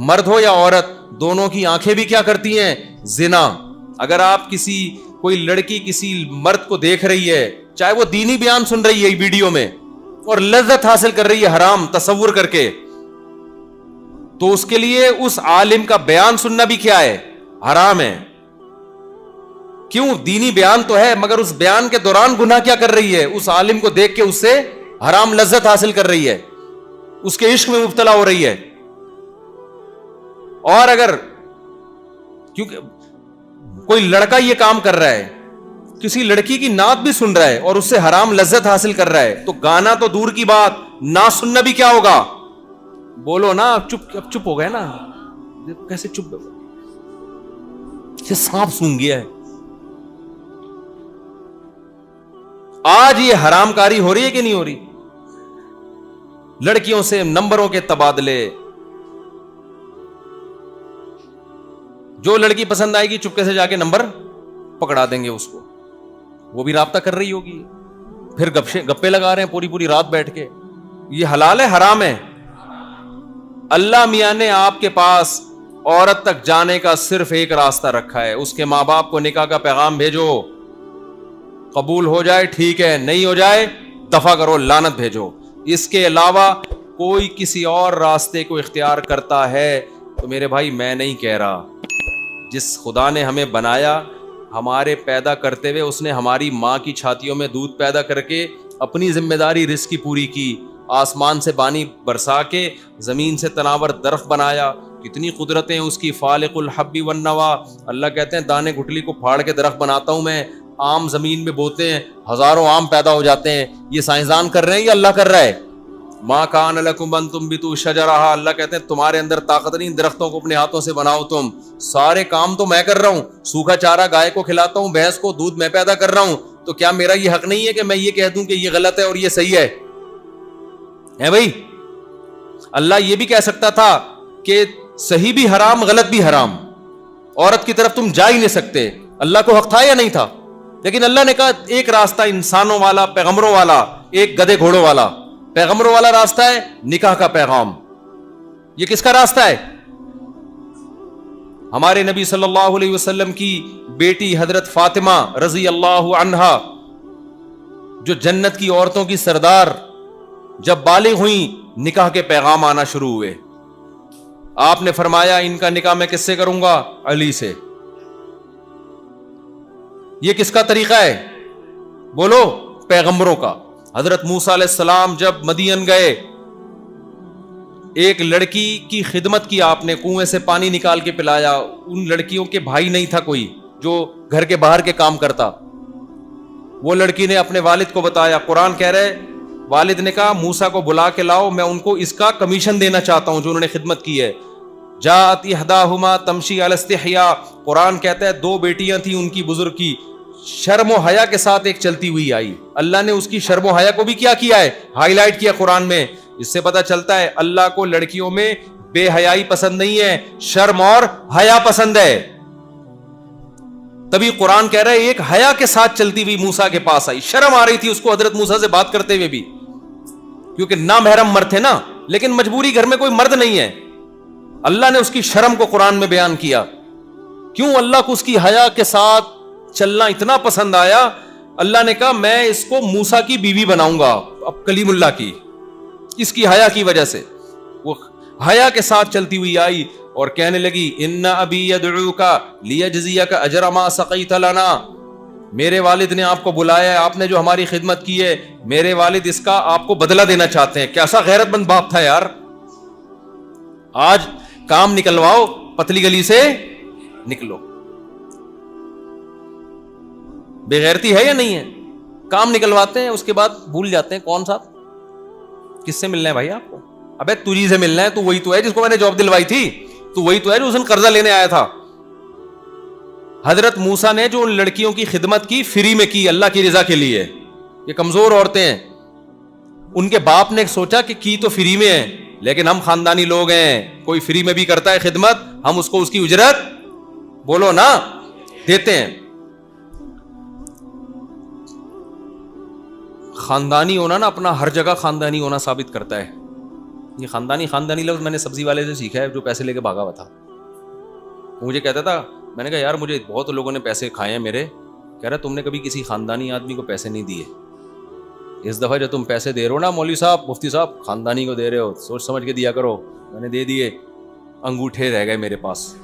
مرد ہو یا عورت, دونوں کی آنکھیں بھی کیا کرتی ہیں؟ زنا. اگر آپ کوئی لڑکی کسی مرد کو دیکھ رہی ہے, چاہے وہ دینی بیان سن رہی ہے ویڈیو میں اور لذت حاصل کر رہی ہے حرام تصور کر کے, تو اس کے لیے اس عالم کا بیان سننا بھی کیا ہے؟ حرام ہے. کیوں؟ دینی بیان تو ہے, مگر اس بیان کے دوران گناہ کیا کر رہی ہے؟ اس عالم کو دیکھ کے اس سے حرام لذت حاصل کر رہی ہے, اس کے عشق میں مبتلا ہو رہی ہے. اور اگر کیونکہ کوئی لڑکا یہ کام کر رہا ہے, کسی لڑکی کی نعت بھی سن رہا ہے اور اس سے حرام لذت حاصل کر رہا ہے, تو گانا تو دور کی بات, نعت سننا بھی کیا ہوگا؟ بولو نا. اب چپ ہو گئے نا, کیسے چپ ہو گئے؟ سانپ سونگ گیا ہے. آج یہ حرام کاری ہو رہی ہے کہ نہیں ہو رہی؟ لڑکیوں سے نمبروں کے تبادلے, جو لڑکی پسند آئے گی چپکے سے جا کے نمبر پکڑا دیں گے اس کو, وہ بھی رابطہ کر رہی ہوگی, پھر گپے لگا رہے ہیں پوری رات بیٹھ کے. یہ حلال ہے حرام ہے؟ اللہ میاں نے آپ کے پاس عورت تک جانے کا صرف ایک راستہ رکھا ہے, اس کے ماں باپ کو نکاح کا پیغام بھیجو, قبول ہو جائے ٹھیک ہے, نہیں ہو جائے دفع کرو, لعنت بھیجو. اس کے علاوہ کوئی کسی اور راستے کو اختیار کرتا ہے تو میرے بھائی میں نہیں کہہ رہا, جس خدا نے ہمیں بنایا, ہمارے پیدا کرتے ہوئے اس نے ہماری ماں کی چھاتیوں میں دودھ پیدا کر کے اپنی ذمہ داری رزق کی پوری کی, آسمان سے پانی برسا کے زمین سے تناور درخت بنایا, کتنی قدرتیں اس کی, فالق الحب والنوا. اللہ کہتے ہیں دانے گٹھلی کو پھاڑ کے درخت بناتا ہوں میں, آم زمین میں بوتے ہیں, ہزاروں آم پیدا ہو جاتے ہیں. یہ سائنسدان کر رہے ہیں یا اللہ کر رہا ہے؟ ما کان لکم ان تنبتوا شجرہا, اللہ کہتے ہیں تمہارے اندر طاقت نہیں, درختوں کو اپنے ہاتھوں سے بناؤ تم, سارے کام تو میں کر رہا ہوں, سوکھا چارہ گائے کو کھلاتا ہوں, بھینس کو دودھ میں پیدا کر رہا ہوں, تو کیا میرا یہ حق نہیں ہے کہ میں یہ کہہ دوں کہ یہ غلط ہے اور یہ صحیح ہے بھائی؟ اللہ یہ بھی کہہ سکتا تھا کہ صحیح بھی حرام غلط بھی حرام, عورت کی طرف تم جا ہی نہیں سکتے. اللہ کو حق تھا یا نہیں تھا؟ لیکن اللہ نے کہا ایک راستہ انسانوں والا, پیغمبروں والا, ایک گدھے گھوڑوں والا. پیغمبروں والا راستہ ہے نکاح کا پیغام. یہ کس کا راستہ ہے؟ ہمارے نبی صلی اللہ علیہ وسلم کی بیٹی حضرت فاطمہ رضی اللہ عنہا, جو جنت کی عورتوں کی سردار, جب بالغ ہوئیں نکاح کے پیغام آنا شروع ہوئے. آپ نے فرمایا ان کا نکاح میں کس سے کروں گا؟ علی سے. یہ کس کا طریقہ ہے؟ بولو, پیغمبروں کا. حضرت موسیٰ علیہ السلام جب مدین گئے, ایک لڑکی کی خدمت کی آپ نے, کنویں سے پانی نکال کے پلایا. ان لڑکیوں کے بھائی نہیں تھا کوئی جو گھر کے باہر کے کام کرتا. وہ لڑکی نے اپنے والد کو بتایا. قرآن کہہ رہے والد نے کہا موسیٰ کو بلا کے لاؤ, میں ان کو اس کا کمیشن دینا چاہتا ہوں جو انہوں نے خدمت کی ہے. جاءت احداہما تمشی علی استحیاء, قرآن کہتا ہے دو بیٹیاں تھیں ان کی بزرگ کی, شرم و حیا کے ساتھ ایک چلتی ہوئی آئی. اللہ نے اس کی شرم و حیا کو بھی کیا ہے؟ ہائی لائٹ کیا قرآن میں. اس سے پتا چلتا ہے اللہ کو لڑکیوں میں بے حیائی پسند نہیں ہے, شرم اور حیا پسند ہے. تبھی قرآن کہہ رہا ہے ایک حیا کے ساتھ چلتی ہوئی موسیٰ کے پاس آئی. شرم آ رہی تھی اس کو حضرت موسیٰ سے بات کرتے ہوئے بھی, کیونکہ نامحرم مرد تھے نا, لیکن مجبوری گھر میں کوئی مرد نہیں ہے. اللہ نے اس کی شرم کو قرآن میں بیان کیا. کیوں؟ اللہ کو اس کی حیا کے ساتھ چلنا اتنا پسند آیا, اللہ نے کہا میں اس کو موسیٰ کی بیوی بناؤں گا, اب کلیم اللہ کی, اس کی حیا کی وجہ سے. وہ حیا کے ساتھ چلتی ہوئی آئی اور کہنے لگی ان ابی یدعوک لیجزیک اجر ما سقیت لنا, میرے والد نے آپ کو بلایا ہے, آپ نے جو ہماری خدمت کی ہے, میرے والد اس کا آپ کو بدلہ دینا چاہتے ہیں. کیسا غیرت مند باپ تھا یار. آج کام نکلواؤ, پتلی گلی سے نکلو. بے غیرتی ہے یا نہیں ہے؟ کام نکلواتے ہیں, اس کے بعد بھول جاتے ہیں کون صاحب کس سے ملنا ہے بھائی آپ کو. ابے تجھی سے ملنا ہے, تو وہی تو ہے جس کو میں نے جاب دلوائی تھی, تو وہی تو ہے جو اس دن قرضہ لینے آیا تھا. حضرت موسیٰ نے جو ان لڑکیوں کی خدمت کی فری میں کی, اللہ کی رضا کے لیے. یہ کمزور عورتیں ہیں, ان کے باپ نے سوچا کہ کی تو فری میں ہے, لیکن ہم خاندانی لوگ ہیں, کوئی فری میں بھی کرتا ہے خدمت, ہم اس کو اس کی اجرت بولو نا دیتے ہیں. خاندانی ہونا نا اپنا ہر جگہ خاندانی ہونا ثابت کرتا ہے. یہ خاندانی لفظ میں نے سبزی والے سے سیکھا ہے جو پیسے لے کے بھاگا ہوا تھا. مجھے کہتا تھا, میں نے کہا یار مجھے بہت لوگوں نے پیسے کھائے ہیں میرے. کہہ رہا تم نے کبھی کسی خاندانی آدمی کو پیسے نہیں دیے. اس دفعہ جو تم پیسے دے رہے ہو نا مولوی صاحب, مفتی صاحب, خاندانی کو دے رہے ہو, سوچ سمجھ کے دیا کرو. میں نے دے دیے, انگوٹھے رہ گئے میرے پاس.